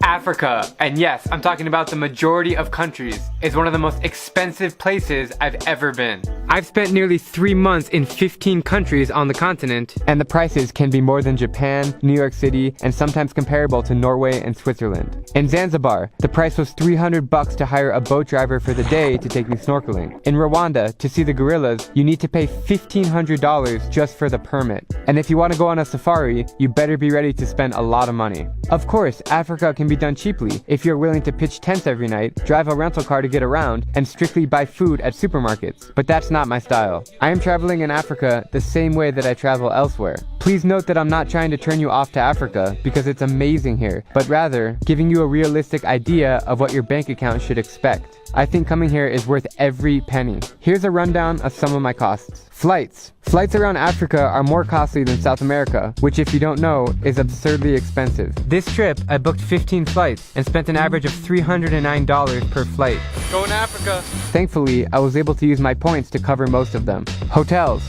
Africa, and yes, I'm talking about the majority of countries, is one of the most expensive places I've ever been. I've spent nearly 3 months in 15 countries on the continent, and the prices can be more than Japan, New York City, and sometimes comparable to Norway and Switzerland. In Zanzibar, the price was $300 to hire a boat driver for the day to take me snorkeling. In Rwanda, to see the gorillas, you need to pay $1,500 just for the permit. And if you want to go on a safari, you better be ready to spend a lot of money. Of course, Africa can be done cheaply if you're willing to pitch tents every night, drive a rental car to get around, and strictly buy food at supermarkets. But that's not my style. I am traveling in Africa the same way that I travel elsewhere. Please note that I'm not trying to turn you off to Africa because it's amazing here, but rather giving you a realistic idea of what your bank account should expect. I think coming here is worth every penny. Here's a rundown of some of my costs. Flights. Flights around Africa are more costly than South America, which if you don't know, is absurdly expensive. This trip, I booked 15 flights and spent an average of $309 per flight. Going to Africa! Thankfully, I was able to use my points to cover most of them. Hotels.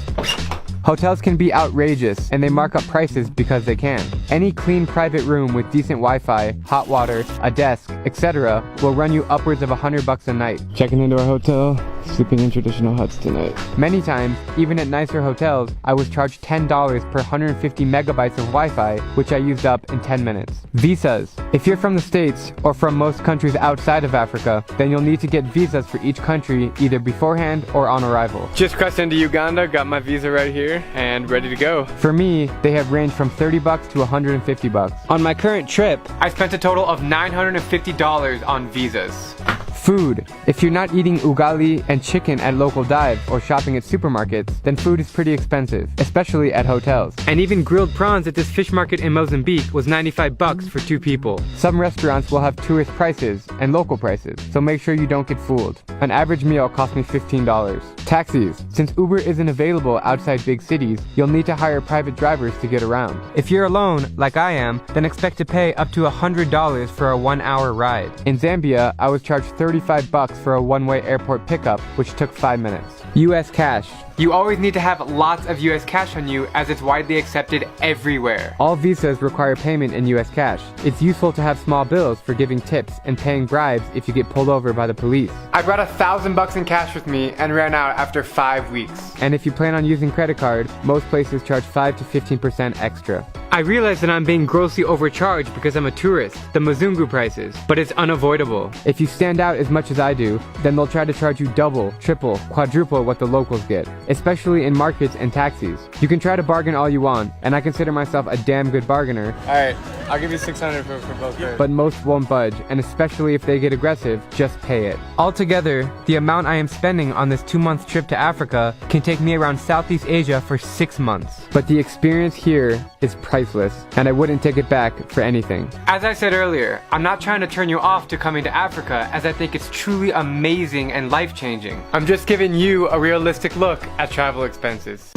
Hotels can be outrageous, and they mark up prices because they can. Any clean private room with decent Wi-Fi, hot water, a desk, etc. will run you upwards of $100 a night. Checking into our hotel, sleeping in traditional huts tonight. Many times, even at nicer hotels, I was charged $10 per 150 megabytes of Wi-Fi, which I used up in 10 minutes. Visas. If you're from the States, or from most countries outside of Africa, then you'll need to get visas for each country either beforehand or on arrival. Just crossed into Uganda, got my visa right here, and ready to go. For me, they have ranged from $30 to $150. On my current trip, I spent a total of $950 on visas. Food. If you're not eating ugali and chicken at local dives or shopping at supermarkets, then food is pretty expensive, especially at hotels. And even grilled prawns at this fish market in Mozambique was $95 for 2 people. Some restaurants will have tourist prices and local prices, so make sure you don't get fooled. An average meal cost me $15. Taxis. Since Uber isn't available outside big cities, you'll need to hire private drivers to get around. If you're alone, like I am, then expect to pay up to $100 for a 1-hour ride. In Zambia, I was charged $35 for a one-way airport pickup, which took 5 minutes. US cash. You always need to have lots of US cash on you as it's widely accepted everywhere. All visas require payment in US cash. It's useful to have small bills for giving tips and paying bribes if you get pulled over by the police. I brought $1,000 in cash with me and ran out after 5 weeks. And if you plan on using credit card, most places charge 5 to 15% extra. I realize that I'm being grossly overcharged because I'm a tourist, the Mzungu prices, but it's unavoidable. If you stand out as much as I do, then they'll try to charge you double, triple, quadruple what the locals get, especially in markets and taxis. You can try to bargain all you want, and I consider myself a damn good bargainer. Alright, I'll give you $600 for both pairs. But most won't budge, and especially if they get aggressive, just pay it. Altogether, the amount I am spending on this 2-month trip to Africa can take me around Southeast Asia for 6 months. But the experience here is priceless, and I wouldn't take it back for anything. As I said earlier, I'm not trying to turn you off to coming to Africa, as I think it's truly amazing and life-changing. I'm just giving you a realistic look at travel expenses.